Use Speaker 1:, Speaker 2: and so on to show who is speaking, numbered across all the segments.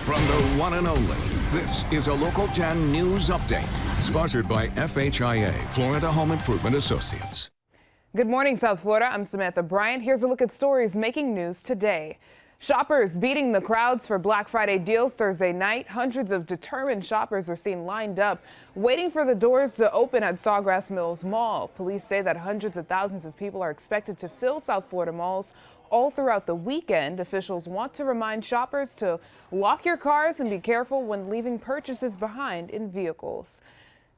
Speaker 1: From the one and only, this is a Local 10 News Update, sponsored by FHIA, Florida Home Improvement Associates.
Speaker 2: Good morning, South Florida. I'm Samantha Bryant. Here's a look at stories making news today. Shoppers beating the crowds for Black Friday deals Thursday night. Hundreds of determined shoppers were seen lined up, waiting for the doors to open at Sawgrass Mills Mall. Police say that hundreds of thousands of people are expected to fill South Florida malls all throughout the weekend. Officials want to remind shoppers to lock your cars and be careful when leaving purchases behind in vehicles.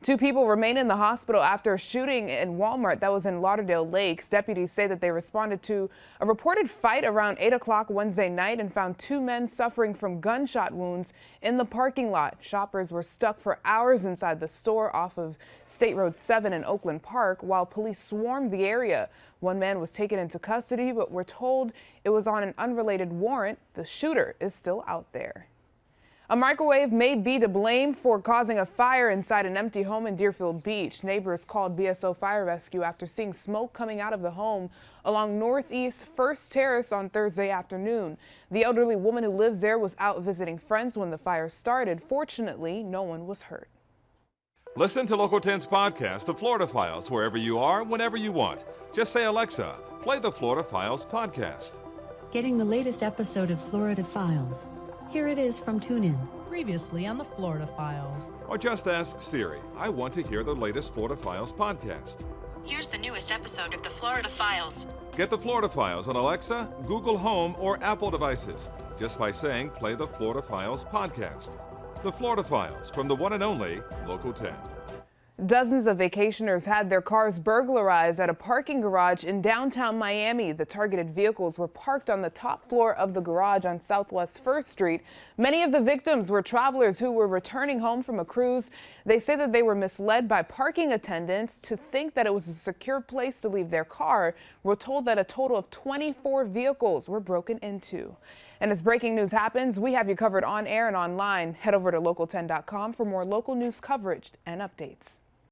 Speaker 2: 2 people remain in the hospital after a shooting in Walmart that was in Lauderdale Lakes. Deputies say that they responded to a reported fight around 8 o'clock Wednesday night and found 2 men suffering from gunshot wounds in the parking lot. Shoppers were stuck for hours inside the store off of State Road 7 in Oakland Park while police swarmed the area. 1 man was taken into custody, but we're told it was on an unrelated warrant. The shooter is still out there. A microwave may be to blame for causing a fire inside an empty home in Deerfield Beach. Neighbors called BSO Fire Rescue after seeing smoke coming out of the home along Northeast First Terrace on Thursday afternoon. The elderly woman who lives there was out visiting friends when the fire started. Fortunately, no one was hurt.
Speaker 3: Listen to Local 10's podcast, The Florida Files, wherever you are, whenever you want. Just say, Alexa, play the Florida Files podcast.
Speaker 4: Getting the latest episode of Florida Files. Here it is from TuneIn.
Speaker 5: Previously on the Florida Files.
Speaker 3: Or just ask Siri, I want to hear the latest Florida Files podcast.
Speaker 6: Here's the newest episode of the Florida Files.
Speaker 3: Get the Florida Files on Alexa, Google Home, or Apple devices just by saying play the Florida Files podcast. The Florida Files from the one and only Local 10.
Speaker 2: Dozens of vacationers had their cars burglarized at a parking garage in downtown Miami. The targeted vehicles were parked on the top floor of the garage on Southwest 1st Street. Many of the victims were travelers who were returning home from a cruise. They say that they were misled by parking attendants to think that it was a secure place to leave their car. We're told that a total of 24 vehicles were broken into. And as breaking news happens, we have you covered on air and online. Head over to local10.com for more local news coverage and updates.